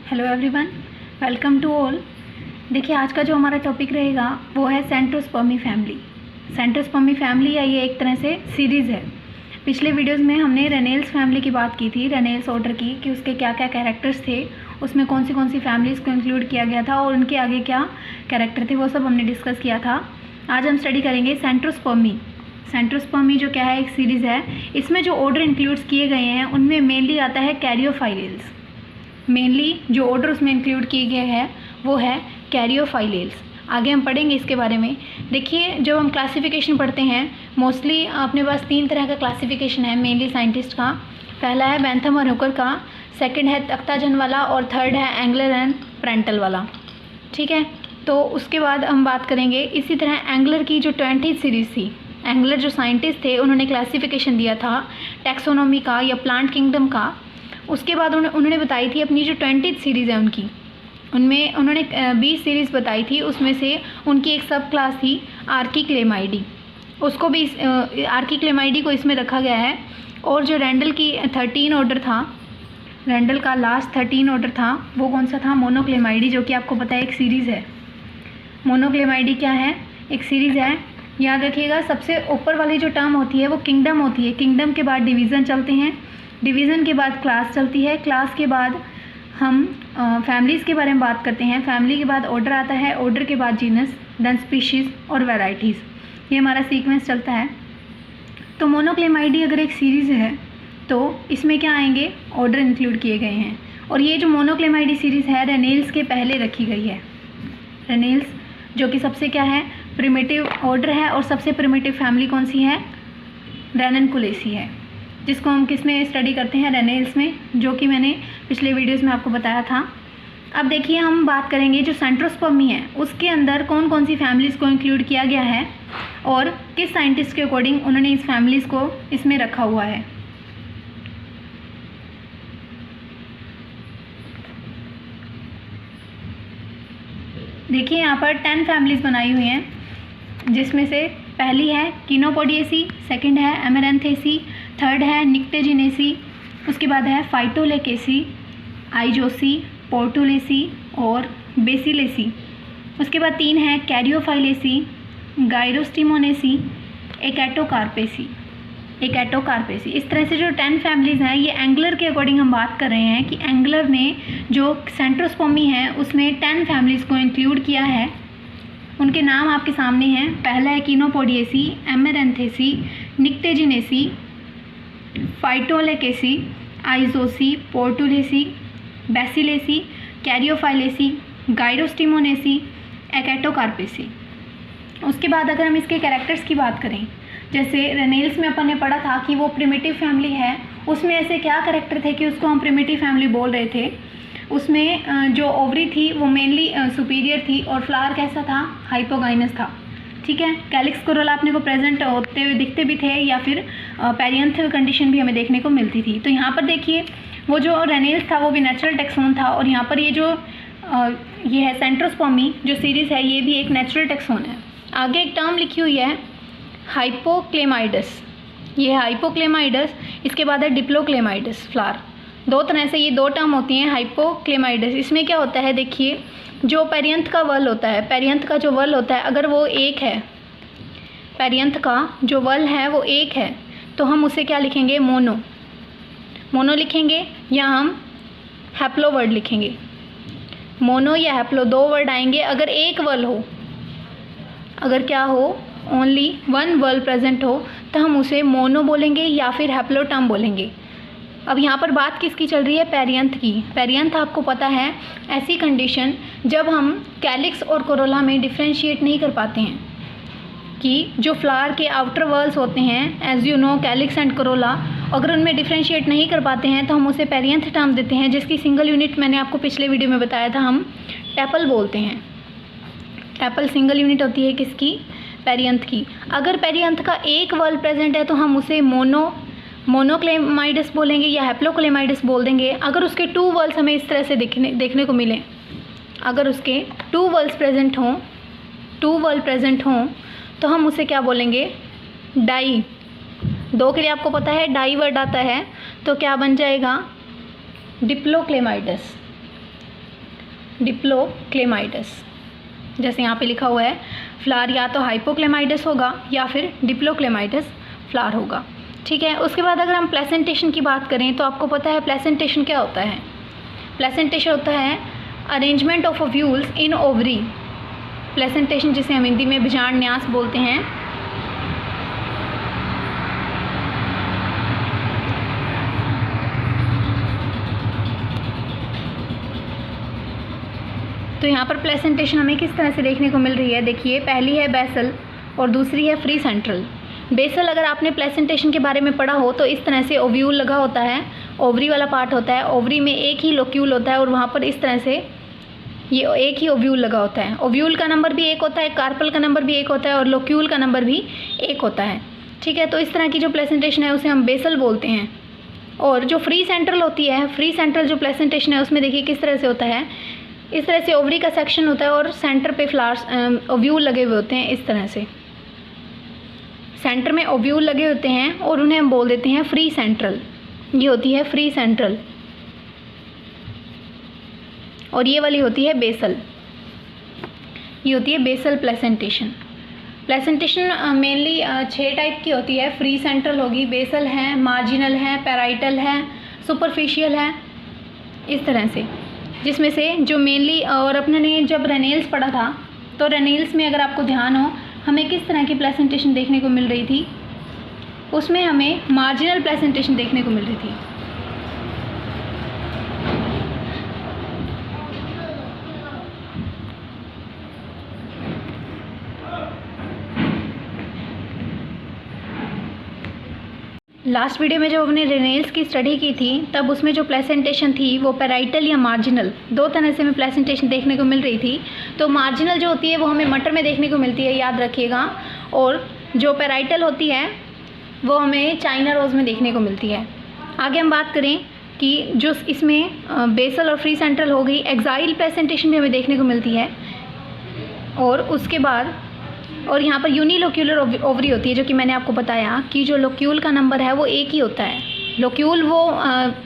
Hello everyone, welcome to all. देखिए, आज का जो हमारा टॉपिक रहेगा वो है सेंट्रोस्पर्मी फैमिली। सेंट्रोस्पर्मी फैमिली या ये एक तरह से सीरीज़ है। पिछले वीडियोस में हमने रेनेल्स फैमिली की बात की थी, रेनेल्स ऑर्डर की, कि उसके क्या क्या कैरेक्टर्स थे, उसमें कौन सी फैमिलीज़ को इंक्लूड किया गया था और उनके आगे क्या कैरेक्टर थे, वो सब हमने डिस्कस किया था। आज हम स्टडी करेंगे सेंट्रोस्पर्मी। सेंट्रोस्पर्मी जो क्या है, एक सीरीज़ है। इसमें जो ऑर्डर इंक्लूड्स किए गए हैं उनमें मेनली आता है कैरियोफाइलेल्स। मेनली जो ऑर्डर उसमें इंक्लूड किए गए हैं वो है कैरियोफाइलेल्स। आगे हम पढ़ेंगे इसके बारे में। देखिए, जब हम क्लासिफिकेशन पढ़ते हैं, मोस्टली अपने पास 3 तरह का क्लासिफिकेशन है मेनली साइंटिस्ट का। पहला है बेंथम और हुकर का, सेकंड है तख्ताजन वाला और थर्ड है एंगलर एंड प्रेंटल वाला। ठीक है, तो उसके बाद हम बात करेंगे इसी तरह एंगलर की जो 20th सीरीज़ थी। एंगलर जो साइंटिस्ट थे उन्होंने क्लासिफिकेशन दिया था टैक्सोनॉमी का या प्लांट किंगडम का। उसके बाद उन्होंने बताई थी अपनी जो 20th सीरीज़ है उनकी, उनमें उन्होंने 20 सीरीज़ बताई थी। उसमें से उनकी एक सब क्लास थी आर्कीक्लेमाइडी, उसको भी आर्कीक्लेमाइडी को इसमें रखा गया है। और जो रैंडल की 13 ऑर्डर था, रैंडल का लास्ट 13 ऑर्डर था, वो कौन सा था? मोनोक्लेमाइडी, जो कि आपको पता है एक सीरीज़ है। मोनोक्लेमाइडी क्या है? एक सीरीज़ है। याद रखिएगा, सबसे ऊपर वाली जो टर्म होती है वो किंगडम होती है। किंगडम के बाद डिवीज़न चलते हैं, डिवीज़न के बाद क्लास चलती है, क्लास के बाद हम फैमिलीज़ के बारे में बात करते हैं, फैमिली के बाद ऑर्डर आता है, ऑर्डर के बाद जीनस, देन स्पीशीज़ और वैराइटीज़। ये हमारा सीक्वेंस चलता है। तो मोनोक्लेमाइडी अगर एक सीरीज़ है तो इसमें क्या आएंगे? ऑर्डर इंक्लूड किए गए हैं। और ये जो मोनोक्लेमाइडी सीरीज़ है रेनेल्स के पहले रखी गई है। रेनेल्स जो कि सबसे क्या है, प्रिमिटिव ऑर्डर है, और सबसे प्रिमिटिव फैमिली कौन सी है? रेननकुलेसी है, जिसको हम किस में स्टडी करते हैं? रेनेल्स में, जो कि मैंने पिछले वीडियोस में आपको बताया था। अब देखिए, हम बात करेंगे जो सेंट्रोस्पर्मी है उसके अंदर कौन कौन सी फैमिलीज़ को इंक्लूड किया गया है और किस साइंटिस्ट के अकॉर्डिंग उन्होंने इस फैमिलीज़ को इसमें रखा हुआ है। देखिए, यहाँ पर 10 फैमिलीज़ बनाई हुई हैं, जिसमें से पहली है किनोपोडिएसी, सेकंड है एमेरैंथेसी, थर्ड है निक्टेजिनेसी, उसके बाद है फाइटोलेकेसी, आइजोसी, पोर्टुलेसी और बेसिलेसी। उसके बाद 3 है कैरियोफाइलेसी, गाइरोस्टिमोनेसी, एकैटोकार्पेसी। इस तरह से जो 10 फैमिलीज़ हैं, ये एंगलर के अकॉर्डिंग हम बात कर रहे हैं कि एंगलर ने जो सेंट्रोस्पर्मी है उसमें 10 फैमिलीज़ को इंक्लूड किया है। उनके नाम आपके सामने हैं। पहला है किनोपोडिएसी, एमेरैंथेसी, निक्टेजिनेसी, फाइटोलेकेसी, आइजोसी, पोर्टुलेसी, बेसिलेसी, कैरियोफाइलेसी, गाइरोस्टिमोनेसी, एकैटोकार्पेसी। उसके बाद अगर हम इसके कैरेक्टर्स की बात करें, जैसे रेनेल्स में अपन ने पढ़ा था कि वो प्रिमिटिव फैमिली है, उसमें ऐसे क्या कैरेक्टर थे कि उसको हम प्रिमिटिव फैमिली बोल रहे थे। उसमें जो ओवरी थी वो मेनली सुपीरियर थी और फ्लावर कैसा था? हाइपोगाइनस था। ठीक है, कैलिक्स कोरोला अपने को प्रेजेंट होते हुए दिखते भी थे, या फिर पेरियंथ कंडीशन भी हमें देखने को मिलती थी। तो यहाँ पर देखिए, वो जो रेनेल्स था वो भी नेचुरल टैक्सोन था, और यहाँ पर ये जो ये है सेंट्रोस्पर्मी जो सीरीज़ है, ये भी एक नेचुरल टैक्सोन है। आगे एक टर्म लिखी हुई है हाइपोक्लेमाइडस, ये है हाइपोक्लेमाइडस। इसके बाद है डिप्लोक्लेमाइडस फ्लावर। 2 तरह से ये 2 टर्म होती हैं। हाइपोक्लेमाइडस, इसमें क्या होता है? देखिए, जो पेरियंथ का वल होता है, पेरियंथ का जो वल होता है, अगर वो एक है, पेरियंथ का जो वल है वो एक है, तो हम उसे क्या लिखेंगे? मोनो लिखेंगे, या हम हैप्लो वर्ड लिखेंगे। मोनो या हैप्लो 2 वर्ड आएंगे। अगर एक वल हो, अगर क्या हो, ओनली 1 वर्ल प्रेजेंट हो, तो हम उसे मोनो बोलेंगे या फिर हैप्लो टर्म बोलेंगे। अब यहाँ पर बात किसकी चल रही है? पेरियंथ की। पेरियंथ आपको पता है ऐसी कंडीशन जब हम कैलिक्स और कोरोला में डिफ्रेंशिएट नहीं कर पाते हैं, कि जो फ्लावर के आउटर वर्ल्स होते हैं, as you know calyx and corolla, अगर उनमें डिफ्रेंशिएट नहीं कर पाते हैं तो हम उसे पेरियंथ टर्म देते हैं, जिसकी सिंगल यूनिट मैंने आपको पिछले वीडियो में बताया था, हम टैपल बोलते हैं। टैपल सिंगल यूनिट होती है किसकी? पेरियंथ की। अगर पेरियंथ का एक वर्ल प्रेजेंट है तो हम उसे मोनोक्लेमाइडस बोलेंगे या हैप्लोक्लेमाइडस बोल देंगे। अगर उसके 2 वर्ल्स हमें इस तरह से देखने को मिले, अगर उसके 2 वर्ल्स प्रेजेंट हों तो हम उसे क्या बोलेंगे? डाई। 2 के लिए आपको पता है डाई वर्ड आता है, तो क्या बन जाएगा? डिप्लोक्लेमाइडस। डिप्लोक्लेमाइडस। जैसे यहाँ पे लिखा हुआ है, फ्लावर या तो हाइपोक्लेमाइडस होगा या फिर डिप्लोक्लेमाइडस फ्लावर होगा। ठीक है। उसके बाद अगर हम प्लेसेंटेशन की बात करें तो आपको पता है प्लेसेंटेशन क्या होता है। प्लेसेंटेशन होता है arrangement of ovules in ovary. Placentation जिसे हम हिंदी में बीजांड न्यास बोलते हैं। तो यहाँ पर प्लेसेंटेशन हमें किस तरह से देखने को मिल रही है, देखिए पहली है बेसल और दूसरी है फ्री सेंट्रल। बेसल अगर आपने प्लेसेंटेशन के बारे में पढ़ा हो तो इस तरह से ओव्यूल लगा होता है, ओवरी वाला पार्ट होता है, ओवरी में एक ही लोक्यूल होता है और वहाँ पर इस तरह से ये एक ही ओव्यूल लगा होता है। ओव्यूल का नंबर भी एक होता है, कार्पल का नंबर भी एक होता है और लोक्यूल का नंबर भी एक होता है। ठीक है। तो इस तरह की जो प्लेसेंटेशन है उसे हम बेसल बोलते हैं। और जो फ्री सेंट्रल होती है, फ्री सेंट्रल जो प्लेसेंटेशन है उसमें देखिए किस तरह से होता है, इस तरह से ओवरी का सेक्शन होता है और सेंटर पे फ्लावर्स ओव्यूल लगे हुए होते हैं। इस तरह से सेंटर में ओव्यूल लगे होते हैं और उन्हें हम बोल देते हैं फ्री सेंट्रल। ये होती है फ्री सेंट्रल और ये वाली होती है बेसल। ये होती है basal placentation. Placentation mainly 6 type की होती है। फ्री सेंट्रल होगी, बेसल है, मार्जिनल है, पैराइटल है, सुपरफिशियल है, इस तरह से। जिसमें से जो मेनली, और अपने ने जब रेनेल्स पढ़ा था तो रेनेल्स में अगर आपको ध्यान हो हमें किस तरह की प्लेसेंटेशन देखने को मिल रही थी, उसमें हमें मार्जिनल प्लेसेंटेशन देखने को मिल रही थी। लास्ट वीडियो में जब हमने रेनेल्स की स्टडी की थी तब उसमें जो प्लेसेंटेशन थी वो पैराइटल या मार्जिनल, 2 तरह से हमें प्लेसेंटेशन देखने को मिल रही थी। तो मार्जिनल जो होती है वो हमें मटर में देखने को मिलती है, याद रखिएगा, और जो पैराइटल होती है वो हमें चाइना रोज़ में देखने को मिलती है। आगे हम बात करें कि जो इसमें बेसल और फ्री सेंट्रल हो गई, एक्साइल प्लेसेंटेशन भी हमें देखने को मिलती है। और उसके बाद और यहाँ पर यूनिलोक्यूलर ओवरी होती है, जो कि मैंने आपको बताया कि जो लोक्यूल का नंबर है वो एक ही होता है। लोक्यूल वो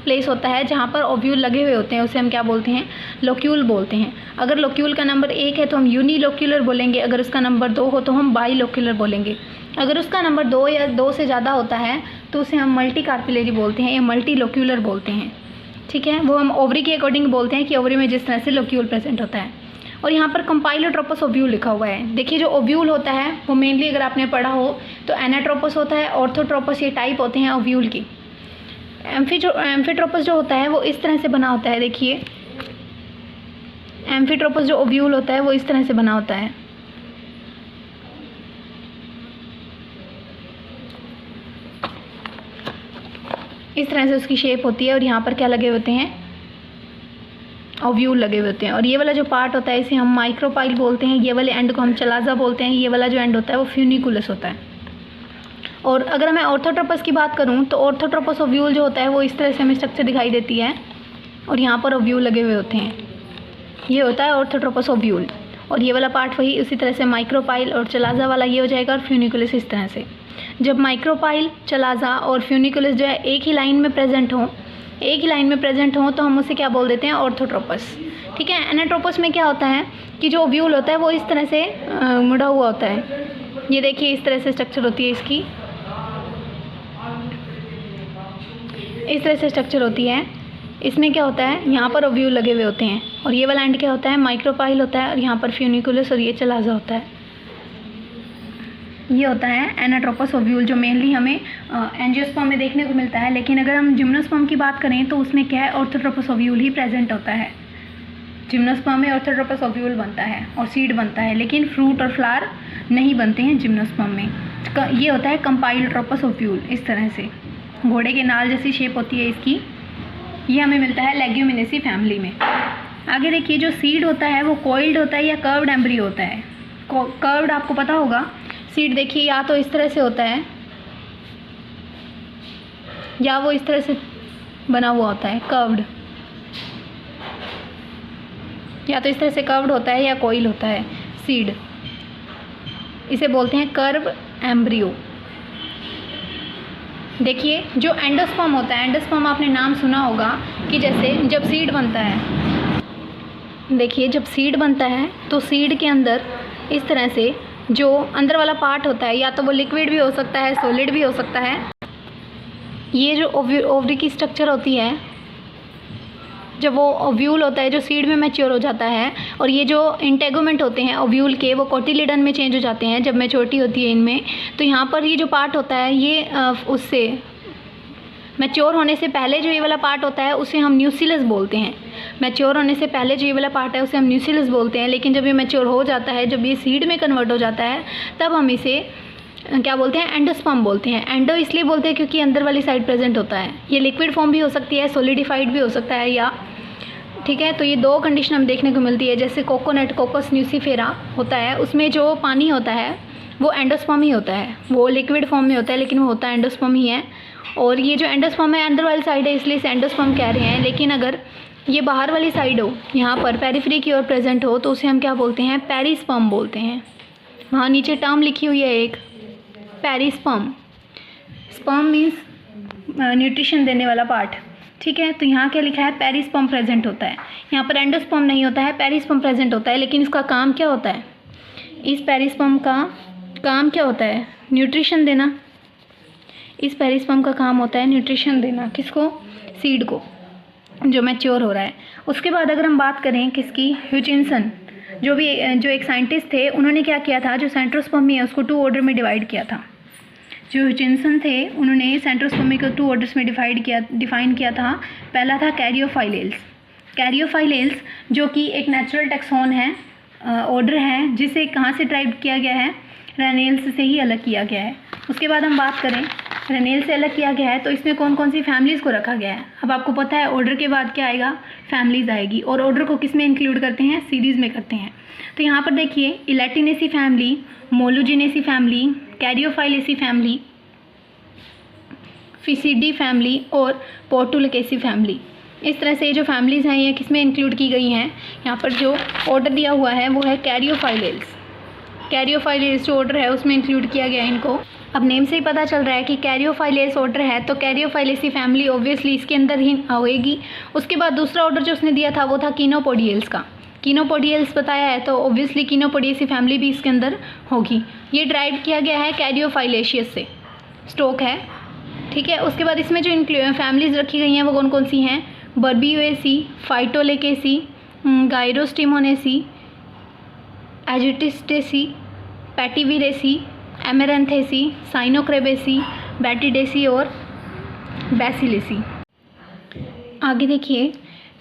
प्लेस होता है जहाँ पर ओव्यूल लगे हुए होते हैं, उसे हम क्या बोलते हैं, लोक्यूल बोलते हैं। अगर लोक्यूल का नंबर 1 है तो हम यूनिलोक्यूलर बोलेंगे, अगर उसका नंबर 2 हो तो हम बाईलोक्यूलर बोलेंगे। अगर उसका नंबर 2 या 2 से ज़्यादा होता है तो उसे हम मल्टी कार्पिलरी बोलते हैं या मल्टी लोक्यूलर बोलते हैं। ठीक है। वो हम ओवरी के अकॉर्डिंग बोलते हैं कि ओवरी में जिस तरह से लोक्यूल प्रेजेंट होता है। और यहाँ पर कंपाइलोट्रोपस ओव्यूल लिखा हुआ है। देखिए जो ओव्यूल होता है वो मेनली अगर आपने पढ़ा हो तो एनाट्रोपस होता है, ऑर्थोट्रोपस, ये टाइप होते हैं ओव्यूल की। एम्फीट्रोपस जो होता है वो इस तरह से बना होता है। देखिए एम्फीट्रोपस जो ओव्यूल होता है वो इस तरह से बना होता है। इस तरह से उसकी शेप होती है और यहाँ पर क्या लगे होते हैं, ओव्यूल लगे हुए होते हैं। और ये वाला जो पार्ट होता है इसे हम माइक्रोपाइल बोलते हैं, ये वाले एंड को हम चलाजा बोलते हैं, ये वाला जो एंड होता है वो फ्यूनिकुलस होता है। और अगर मैं ऑर्थोट्रोपस की बात करूँ तो ऑर्थोट्रोपस ओव्यूल जो होता है वो इस तरह से हमें स्ट्रक्चर दिखाई देती है और यहाँ पर ओव्यूल लगे हुए होते हैं। ये होता है ऑर्थोट्रोपस ओव्यूल। और ये वाला पार्ट वही उसी तरह से माइक्रोपाइल और चलाजा वाला ये हो जाएगा और फ्यूनिकुलस इस तरह से। जब माइक्रोपाइल, चलाजा और फ्यूनिकुलस जो है एक ही लाइन में प्रेजेंट हों तो हम उसे क्या बोल देते हैं, ऑर्थोट्रोपस। ठीक है। एनाट्रोपस में क्या होता है कि जो ओव्यूल होता है वो इस तरह से मुड़ा हुआ होता है। ये देखिए इस तरह से स्ट्रक्चर होती है इसकी, इस तरह से स्ट्रक्चर होती है। इसमें क्या होता है, यहाँ पर ओव्यूल लगे हुए होते हैं और ये वाला एंड क्या होता है, माइक्रोपाइल होता है और यहाँ पर फ्यूनिकुलस और ये चलाजा होता है। ये होता है एनाट्रोपस ओव्यूल जो मेनली हमें एंजियोस्पर्म में देखने को मिलता है। लेकिन अगर हम जिम्नोस्पर्म की बात करें तो उसमें क्या है, ऑर्थोट्रोपस ओव्यूल ही प्रेजेंट होता है। जिम्नोस्पर्म में ऑर्थोट्रोपस ओव्यूल बनता है और सीड बनता है, लेकिन फ्रूट और फ्लावर नहीं बनते हैं जिम्नोस्पर्म में। ये होता है कंपाइलोट्रोपस ओव्यूल, इस तरह से घोड़े के नाल जैसी शेप होती है इसकी। ये हमें मिलता है लेग्यूमिनेसी फैमिली में। आगे देखिए जो सीड होता है वो कॉइल्ड होता है या कर्व्ड एम्ब्रियो होता है। कर्व्ड आपको पता होगा, सीड देखिए या तो इस तरह से होता है या वो इस तरह से बना हुआ होता है, कर्व्ड, या तो इस तरह से कर्व्ड होता है या कॉइल होता है सीड। इसे बोलते हैं कर्व एम्ब्रियो। देखिए जो एंडोस्पर्म होता है, एंडोस्पर्म आपने नाम सुना होगा कि जैसे जब सीड बनता है, देखिए जब सीड बनता है तो सीड के अंदर इस तरह से जो अंदर वाला पार्ट होता है, या तो वो लिक्विड भी हो सकता है, सॉलिड भी हो सकता है। ये जो ओवरी की स्ट्रक्चर होती है, जब वो ओव्यूल होता है जो सीड में मैच्योर हो जाता है, और ये जो इंटेगुमेंट होते हैं ओव्यूल के, वो कोटिलिडन में चेंज हो जाते हैं जब मैच्योरिटी होती है इनमें। तो यहाँ पर ये जो पार्ट होता है ये उससे मैच्योर होने से पहले जो ये वाला पार्ट होता है उसे हम न्यूसिलस बोलते हैं। मैच्योर होने से पहले जो ये वाला पार्ट है उसे हम न्यूसिलस बोलते हैं, लेकिन जब ये मैच्योर हो जाता है, जब ये सीड में कन्वर्ट हो जाता है, तब हम इसे क्या बोलते हैं, एंडोस्पर्म बोलते हैं। एंडो इसलिए बोलते हैं क्योंकि अंदर वाली साइड प्रेजेंट होता है। ये लिक्विड फॉर्म भी हो सकती है, सॉलिडिफाइड भी हो सकता है, या ठीक है। तो ये दो कंडीशन हमें देखने को मिलती है। जैसे कोकोस न्यूसीफेरा होता है, उसमें जो पानी होता है वो एंडोस्पर्म ही होता है, वो लिक्विड फॉर्म में होता है लेकिन वो होता है एंडोस्पर्म ही है। और ये जो एंडोस्पर्म है अंदर वाली साइड है, इसलिए इसे एंडोस्पर्म कह रहे हैं। लेकिन अगर ये बाहर वाली साइड हो, यहाँ पर पेरिफेरी की ओर प्रेजेंट हो, तो उसे हम क्या बोलते हैं, पेरिस्पर्म बोलते हैं। वहाँ नीचे टर्म लिखी हुई है एक, पेरिस्पर्म। स्पर्म मीन्स न्यूट्रिशन देने वाला पार्ट, ठीक है। तो यहाँ क्या लिखा है, पेरिस्पर्म प्रेजेंट होता है। यहाँ पर एंडोस्पर्म नहीं होता है, पेरिस्पर्म प्रेजेंट होता है। लेकिन इसका काम क्या होता है, इस पेरिस्पर्म का काम क्या होता है, न्यूट्रिशन देना। इस पेरिस्पर्म का काम होता है न्यूट्रिशन देना, किसको, सीड को जो मैच्योर हो रहा है। उसके बाद अगर हम बात करें किसकी, ह्यूचिनसन, जो एक साइंटिस्ट थे, उन्होंने क्या किया था, जो सेंट्रोस्पर्मी है उसको 2 ऑर्डर में डिवाइड किया था। जो ह्यूचिनसन थे उन्होंने सेंट्रोस्पर्मी को 2 ऑर्डर्स में डिफाइन किया था। पहला था कैरियोफाइलेल्स। कैरियोफाइलेल्स जो कि एक नेचुरल टैक्सोन है, ऑर्डर है, जिसे कहाँ से ड्राइव किया गया है, रेनेल्स से ही अलग किया गया है। उसके बाद हम बात करें रेनेल से अलग किया गया है, तो इसमें कौन कौन सी फैमिलीज़ को रखा गया है। अब आपको पता है ऑर्डर के बाद क्या आएगा, फैमिलीज़ आएगी। और ऑर्डर को किस में इंक्लूड करते हैं, सीरीज़ में करते हैं। तो यहाँ पर देखिए इलेटिनेसी फैमिली, मोलुजिनेसी फैमिली, कैरियोफाइलेसी फैमिली, फिसिडी फैमिली और पोर्टुलकेसी फैमिली। इस तरह से जो फैमिलीज़ हैं ये किस में इंक्लूड की गई हैं। यहाँ पर जो ऑर्डर दिया हुआ है वो है कैरियोफाइलेल्स। कैरियोफाइलेल्स जो ऑर्डर है उसमें इंक्लूड किया गया है इनको। अब नेम से ही पता चल रहा है कि कैरियोफाइलेल्स ऑर्डर है, तो कैरियोफाइलेसी फैमिली ऑब्वियसली इसके अंदर ही होएगी। उसके बाद दूसरा ऑर्डर जो उसने दिया था वो था कीनोपोडियल्स का। कीनोपोडियल्स बताया है तो ऑब्वियसली कीनोपोडियेसी फैमिली भी इसके अंदर होगी। ये ड्राइव किया गया है कैरियोफाइलेशियस से, स्टॉक है, ठीक है। उसके बाद इसमें जो फैमिलीज़ रखी गई हैं वो कौन कौन सी हैं, बर्बियोएसी, फाइटोलेकेसी, गायरोस्टिमोनेसी, एजिटिस्टेसी, पैटिविरेसी, एमेरेंथेसी, साइनोक्रेबेसी, बैटिडेसी और बैसिलेसी। आगे देखिए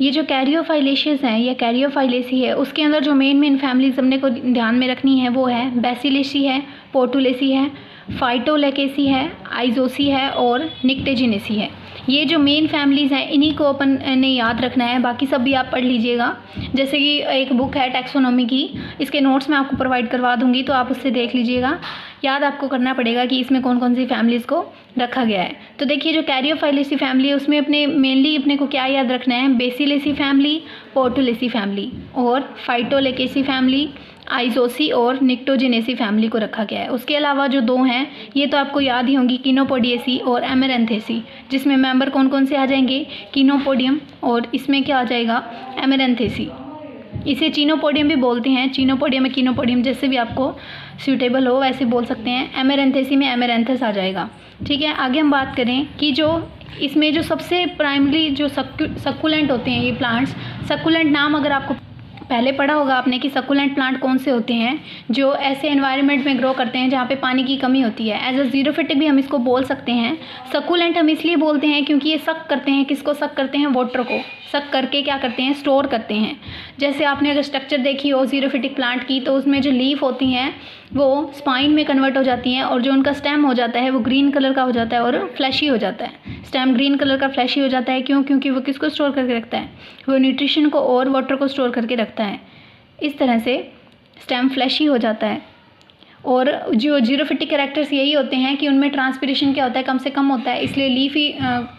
ये जो कैरियोफाइलेशियस है या कैरियोफाइलेसी है, उसके अंदर जो मेन फैमिलीज हमने को ध्यान में रखनी है वो है बैसिलेसी है, पोर्टुलेसी है, फाइटोलेकेसी है, आइजोसी है और निक्टेजिनेसी है। ये जो मेन फैमिलीज़ हैं इन्हीं को अपन ने याद रखना है, बाकी सब भी आप पढ़ लीजिएगा। जैसे कि एक बुक है टैक्सोनॉमी की, इसके नोट्स मैं आपको प्रोवाइड करवा दूंगी, तो आप उससे देख लीजिएगा। याद आपको करना पड़ेगा कि इसमें कौन कौन सी फैमिलीज़ को रखा गया है। तो देखिए जो कैरियोफाइलेसी फैमिली है उसमें मेनली अपने को क्या याद रखना है, बेसिलेसी फैमिली, पोर्टुलेसी फैमिली और फाइटोलेकेसी फैमिली, आइजोसी और निक्टोजिनेसी फैमिली को रखा गया है। उसके अलावा जो 2 हैं ये तो आपको याद ही होंगी, कीनोपोडियेसी और एमेरेंथेसी, जिसमें मेंबर कौन कौन से आ जाएंगे, कीनोपोडियम और इसमें क्या आ जाएगा, एमेरेंथेसी। इसे चीनोपोडियम भी बोलते हैं, चीनोपोडियम या कीनोपोडियम जैसे भी आपको सूटेबल हो वैसे बोल सकते हैं। एमेरेंथेसी में एमेरेंथस आ जाएगा, ठीक है। आगे हम बात करें कि जो इसमें जो सबसे प्राइमरी जो सक्कुलेंट होते हैं ये प्लांट्स, सक्कुलेंट नाम अगर आपको पहले पढ़ा होगा आपने कि सक्कुलेंट प्लांट कौन से होते हैं, जो ऐसे एनवायरनमेंट में ग्रो करते हैं जहाँ पे पानी की कमी होती है। एज अ जीरोफिटिक भी हम इसको बोल सकते हैं। सक्कुलेंट हम इसलिए बोलते हैं क्योंकि ये सक करते हैं, किसको सक करते हैं, वाटर को सक करके क्या करते हैं, स्टोर करते हैं। जैसे आपने अगर स्ट्रक्चर देखी हो जीरोफिटिक प्लांट की, तो उसमें जो लीफ होती हैं वो स्पाइन में कन्वर्ट हो जाती हैं और जो उनका स्टेम हो जाता है वो ग्रीन कलर का हो जाता है और फ्लैशी हो जाता है। स्टेम ग्रीन कलर का फ्लैशी हो जाता है क्यों, क्योंकि वो किसको स्टोर करके रखता है, वो न्यूट्रिशन को और वाटर को स्टोर करके रखता है। इस तरह से स्टेम फ्लैशी हो जाता है। और जो जीरोफिटिक कैरेक्टर्स यही होते हैं कि उनमें ट्रांसपिरेशन क्या होता है, कम से कम होता है, इसलिए लीफ ही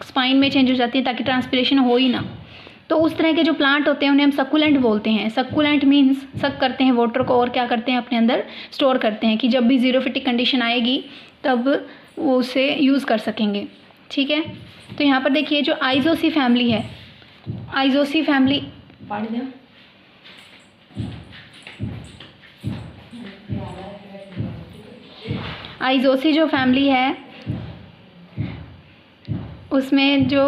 स्पाइन में चेंज हो जाती है ताकि ट्रांसपिरेशन हो ही ना। तो उस तरह के जो प्लांट होते हैं उन्हें हम सक्कुलेंट बोलते हैं। सक्कुलेंट मीन्स सक करते हैं वाटर को और क्या करते हैं, अपने अंदर स्टोर करते हैं कि जब भी जीरोफिटिक कंडीशन आएगी तब वो उसे यूज़ कर सकेंगे, ठीक है। तो यहाँ पर देखिए जो आइजोसी फैमिली है, आइजोसी फैमिली आइजोसी जो फैमिली है उसमें जो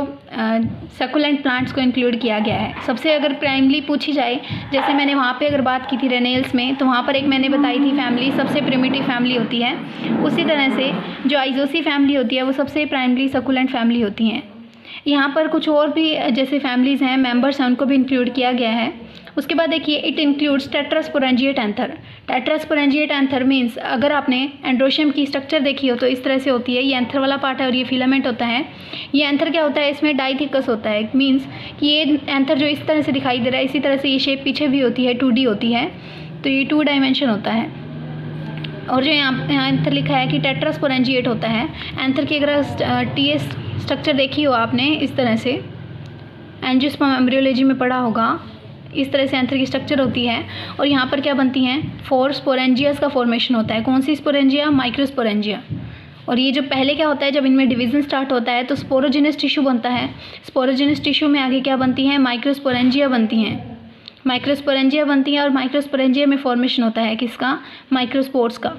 सकुलेंट प्लांट्स को इंक्लूड किया गया है। सबसे अगर प्राइमली पूछी जाए, जैसे मैंने वहाँ पे अगर बात की थी रेनेल्स में, तो वहाँ पर एक मैंने बताई थी फैमिली सबसे प्रिमिटिव फैमिली होती है। उसी तरह से जो आइजोसी फैमिली होती है वो सबसे प्राइमली सकुलेंट फैमिली होती हैं। यहाँ पर कुछ और भी जैसे फैमिलीज़ हैं, मेंबर्स हैं, उनको भी इंक्लूड किया गया है। उसके बाद देखिए it includes tetrasporangiate anther. Tetrasporangiate anther means अगर आपने एंड्रोशियम की स्ट्रक्चर देखी हो तो इस तरह से होती है। ये एंथर वाला पार्ट है और ये फिलामेंट होता है। ये एंथर क्या होता है, इसमें डाइथिकस होता है। मीन्स कि ये एंथर जो इस तरह से दिखाई दे रहा है, इसी तरह से ये शेप पीछे भी होती है, 2D होती है, तो ये 2 डायमेंशन होता है। और जो यहाँ एंथर लिखा है कि टेट्रास्पोरेंजिएट होता है। एंथर की अगर TS स्ट्रक्चर देखी हो आपने इस तरह से, एंजियोस्पर्म एम्ब्रियोलॉजी में पढ़ा होगा, इस तरह से एंथर की स्ट्रक्चर होती है। और यहाँ पर क्या बनती हैं, 4 स्पोरेंजियास का फॉर्मेशन होता है। कौन सी स्पोरेंजिया, माइक्रोस्पोरेंजिया। और ये जो पहले क्या होता है, जब इनमें डिवीजन स्टार्ट होता है तो स्पोरोजिनस टिश्यू बनता है। स्पोरोजिनस टिश्यू में आगे क्या बनती हैं, माइक्रोस्पोरेंजिया बनती हैं। माइक्रोस्पोरेंजिया बनती हैं और माइक्रोस्पोरेंजिया में फॉर्मेशन होता है किसका, माइक्रोस्पोर्स का।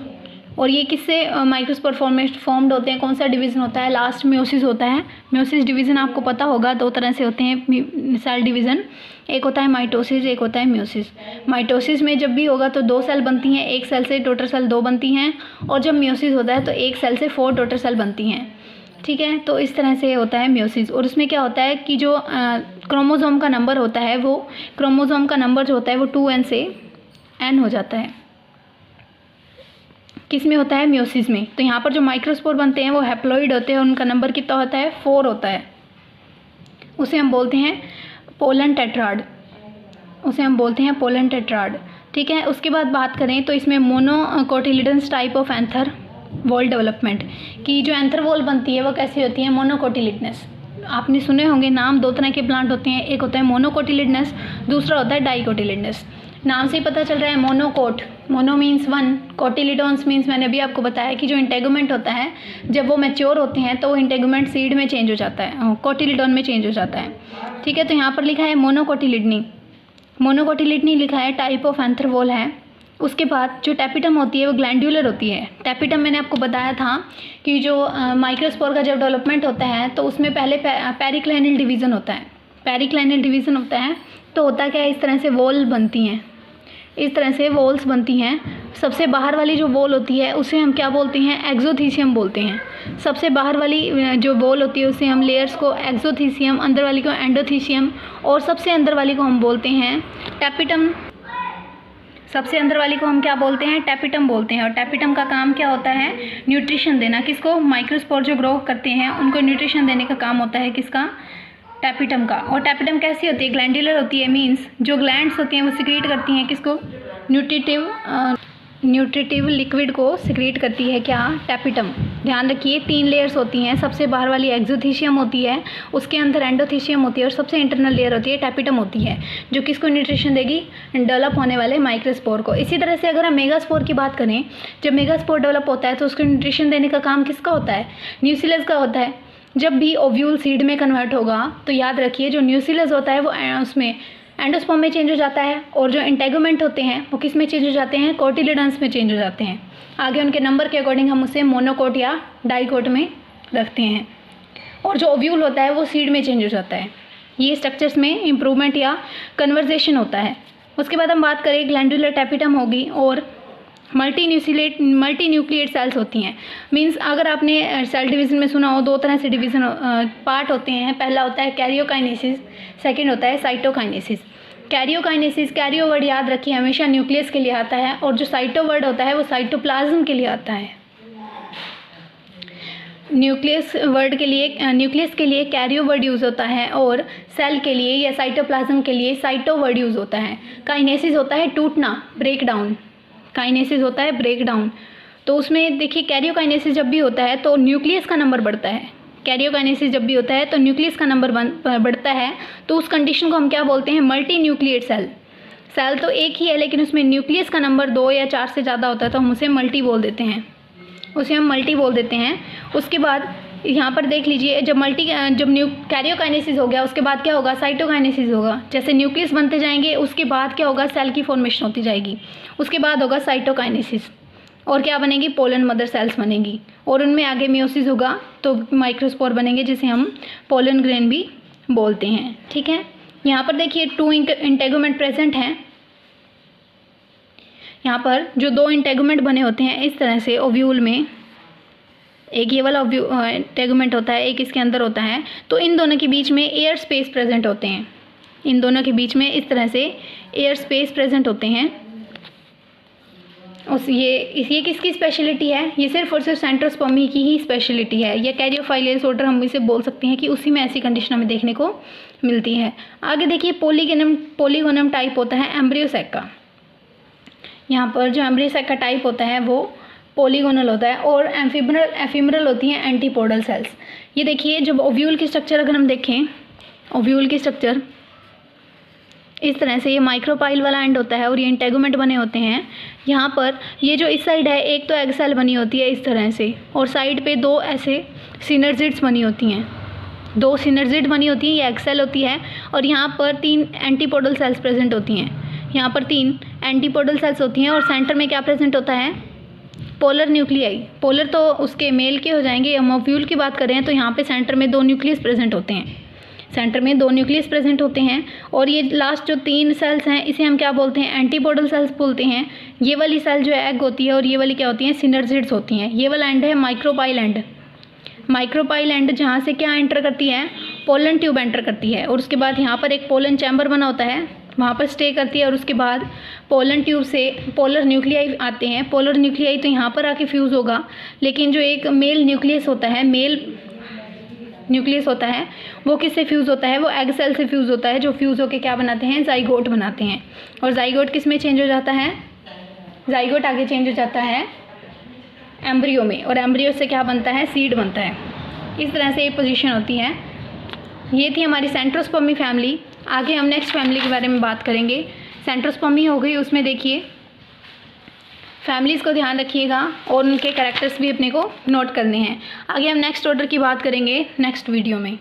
और ये किससे माइक्रोस्पोर फॉर्म्ड होते हैं, कौन सा डिवीज़न होता है, लास्ट म्योसिस होता है। म्योसिस डिवीज़न आपको पता होगा 2 तरह से होते हैं सेल डिवीज़न, एक होता है माइटोसिस, एक होता है म्योसिस। माइटोसिस में जब भी होगा तो 2 सेल बनती हैं, एक सेल से टोटल सेल 2 बनती हैं। और जब म्योसिस होता है तो एक सेल से 4 टोटल सेल बनती हैं। ठीक है, तो इस तरह से होता है म्योसिस। और उसमें क्या होता है कि जो क्रोमोसोम का नंबर होता है, वो क्रोमोसोम का नंबर जो होता है वो 2n से n हो जाता है। किस में होता है, म्योसिस में। तो यहाँ पर जो माइक्रोस्पोर बनते हैं वो हैप्लॉइड होते हैं, उनका नंबर कितना होता है, 4 होता है। उसे हम बोलते हैं पोलन टेट्राड, उसे हम बोलते हैं पोलन टेट्राड। ठीक है, उसके बाद बात करें तो इसमें मोनोकोटिलिडन्स type of anther wall development की जो एंथर वॉल बनती है वो कैसी होती है, मोनोकोटिलिडनस। आपने सुने होंगे नाम, 2 तरह के प्लांट होते हैं, एक होता है मोनोकोटिलिडनस, दूसरा होता है डाइकोटिलिडनस। नाम से ही पता चल रहा है मोनोकोट, मोनो मीन्स 1, कोटिलिडोन्स मीन्स मैंने अभी आपको बताया कि जो इंटेगुमेंट होता है जब वो मैच्योर होते हैं तो वो इंटेगुमेंट सीड में चेंज हो जाता है, कोटिलिडोन में चेंज हो जाता है। ठीक है, तो यहाँ पर लिखा है मोनोकोटिलिडनी, मोनोकोटिलिडनी लिखा है, टाइप ऑफ एंथर वॉल है। उसके बाद जो टैपिटम होती है वो ग्लैंडुलर होती है। टैपिटम मैंने आपको बताया था कि जो माइक्रोस्पोर का जब डेवलपमेंट होता है तो उसमें पहले पेरिक्लाइनल डिवीज़न होता है। पेरिक्लाइनल डिवीज़न होता है तो होता क्या है, इस तरह से वॉल बनती हैं, इस तरह से वॉल्स बनती हैं। सबसे बाहर वाली जो वॉल होती है उसे हम क्या बोलते हैं, एक्सोथीसियम बोलते हैं। सबसे बाहर वाली जो वॉल होती है उसे हम लेयर्स को एक्सोथीसियम, अंदर वाली को एंडोथीसियम, और सबसे अंदर वाली को हम बोलते हैं टैपिटम। सबसे अंदर वाली को हम क्या बोलते हैं, टैपिटम बोलते हैं। और टैपिटम का काम क्या होता है, न्यूट्रिशन देना। किसको, माइक्रोस्पोर जो ग्रो करते हैं उनको न्यूट्रिशन देने का काम होता है किसका, टैपिटम का। और टैपिटम कैसी होती है, ग्लैंडुलर होती है। मींस जो ग्लैंड्स होती हैं वो सिक्रीट करती हैं किसको, न्यूट्रिटिव लिक्विड को सिक्रीट करती है क्या, टैपिटम। ध्यान रखिए 3 लेयर्स होती हैं। सबसे बाहर वाली एक्सोथीसियम होती है, उसके अंदर एंडोथीसियम होती है, और सबसे इंटरनल लेयर होती है टैपिटम होती है, जो किसको न्यूट्रिशन देगी, डेवलप होने वाले माइक्रोस्पोर को। इसी तरह से अगर हम मेगास्पोर की बात करें, जब मेगास्पोर डेवलप होता है तो उसको न्यूट्रिशन देने का काम किसका होता है, न्यूक्लियस का होता है। जब भी ओव्यूल सीड में कन्वर्ट होगा तो याद रखिए जो न्यूक्लियस होता है वो उसमें एंडोस्पर्म में चेंज हो जाता है, और जो इंटेगुमेंट होते हैं वो किस में चेंज हो जाते हैं, कोटिलिडन्स में चेंज हो जाते हैं। आगे उनके नंबर के अकॉर्डिंग हम उसे मोनोकोट या डाइकोट में रखते हैं। और जो ओव्यूल होता है वो सीड में चेंज हो जाता है। ये स्ट्रक्चर्स में इम्प्रूवमेंट या कन्वर्जेशन होता है। उसके बाद हम बात करें ग्लैंडुलर टैपिटम होगी, और मल्टी न्यूक्लिएट सेल्स होती हैं। मींस अगर आपने सेल डिवीज़न में सुना हो, 2 तरह से डिवीज़न पार्ट होते हैं। पहला होता है कैरियोकाइनेसिस, सेकंड होता है साइटोकाइनेसिस। कैरियोकाइनेसिस, कैरियो वर्ड याद रखिए हमेशा न्यूक्लियस के लिए आता है, और जो साइटो वर्ड होता है वो साइटोप्लाज्म के लिए आता है। न्यूक्लियस के लिए कैरियो वर्ड यूज़ होता है, और सेल के लिए या साइटोप्लाज्म के लिए साइटो वर्ड यूज़ होता है। काइनेसिस होता है टूटना, ब्रेक डाउन, काइनेसिस होता है ब्रेक डाउन। तो उसमें देखिए कैरियोकाइनेसिस जब भी होता है तो न्यूक्लियस का नंबर बढ़ता है। कैरियोकाइनेसिस जब भी होता है तो न्यूक्लियस का नंबर बढ़ता है, तो उस कंडीशन को हम क्या बोलते हैं, मल्टी न्यूक्लिएट सेल। सेल तो एक ही है लेकिन उसमें न्यूक्लियस का नंबर 2 या 4 से ज़्यादा होता है तो हम उसे मल्टी बोल देते हैं, उसके बाद यहाँ पर देख लीजिए जब कैरियोकाइनेसिस हो गया उसके बाद क्या होगा, साइटोकाइनेसिस होगा। जैसे न्यूक्लियस बनते जाएंगे उसके बाद क्या होगा, सेल की फॉर्मेशन होती जाएगी, उसके बाद होगा साइटोकाइनेसिस। और क्या बनेगी, पोलन मदर सेल्स बनेगी, और उनमें आगे मियोसिस होगा तो माइक्रोस्पोर बनेंगे जिसे हम पोलन ग्रेन भी बोलते हैं। ठीक है, यहाँ पर देखिए 2 इंटेगुमेंट प्रेजेंट हैं। यहाँ पर जो 2 इंटेगुमेंट बने होते हैं इस तरह से ओव्यूल में, एक ये वाला इंटेगुमेंट होता है, एक इसके अंदर होता है, तो इन दोनों के बीच में एयर स्पेस प्रेजेंट होते हैं। इन दोनों के बीच में इस तरह से एयर स्पेस प्रेजेंट होते हैं। उस ये किसकी स्पेशलिटी है, ये सिर्फ और सिर्फ सेंट्रोस्पर्मी की ही स्पेशलिटी है। ये कैरियोफाइलियल डिसऑर्डर हम इसे बोल सकते हैं कि उसी में ऐसी कंडीशन हमें देखने को मिलती है। आगे देखिए पॉलीगोनम टाइप होता है एम्ब्रियोसैक का। यहाँ पर जो एम्ब्रियोसैक का टाइप होता है वो पॉलीगोनल होता है, और एफिमरल होती हैं एंटीपोडल सेल्स। ये देखिए जब ओव्यूल की स्ट्रक्चर अगर हम देखें, ओव्यूल की स्ट्रक्चर इस तरह से, ये माइक्रोपाइल वाला एंड होता है और ये इंटेगुमेंट बने होते हैं। यहाँ पर ये जो इस साइड है, एक तो एग सेल बनी होती है इस तरह से, और साइड पे 2 ऐसे सिनर्जिड्स बनी होती हैं, 2 सिनर्जिड बनी होती हैं, ये एग सेल होती है, और यहाँ पर 3 एंटीपोडल सेल्स प्रेजेंट होती हैं। यहाँ पर 3 एंटीपोडल सेल्स होती हैं, और सेंटर में क्या प्रेजेंट होता है, पोलर न्यूक्लियाई। पोलर तो उसके मेल के हो जाएंगे, हम ओव्यूल की बात कर रहे हैं तो यहाँ पे सेंटर में 2 न्यूक्लियस प्रेजेंट होते हैं, सेंटर में 2 न्यूक्लियस प्रेजेंट होते हैं। और ये लास्ट जो 3 सेल्स हैं इसे हम क्या बोलते हैं, एंटीपोडल सेल्स बोलते हैं। ये वाली सेल जो एग होती है और ये वाली क्या होती हैं, सिनर्जिड्स होती हैं। ये वाला एंड है माइक्रोपाइल एंड। माइक्रोपाइल एंड जहाँ से क्या एंटर करती है, पोलन ट्यूब एंटर करती है, और उसके बाद यहाँ पर एक पोलन चैम्बर बना होता है, वहाँ पर स्टे करती है, और उसके बाद पोलन ट्यूब से पोलर न्यूक्लियाई आते हैं। पोलर न्यूक्लियाई तो यहाँ पर आके फ्यूज़ होगा, लेकिन जो एक मेल न्यूक्लियस होता है, मेल न्यूक्लियस होता है, वो किससे फ्यूज़ होता है, वो एग सेल से फ्यूज़ होता है, जो फ्यूज़ होकर क्या बनाते हैं, जाइगोट बनाते हैं। और जाइगोट किस में चेंज हो जाता है, जाइगोट आगे चेंज हो जाता है एम्ब्रियो में, और एम्ब्रियो से क्या बनता है, सीड बनता है। इस तरह से ये पोजीशन होती है। ये थी हमारी सेंट्रोस्पर्मी फैमिली। आगे हम नेक्स्ट फैमिली के बारे में बात करेंगे। सेंट्रोस्पर्मी हो गई, उसमें देखिए फैमिलीज़ को ध्यान रखिएगा और उनके कैरेक्टर्स भी अपने को नोट करने हैं। आगे हम नेक्स्ट ऑर्डर की बात करेंगे नेक्स्ट वीडियो में।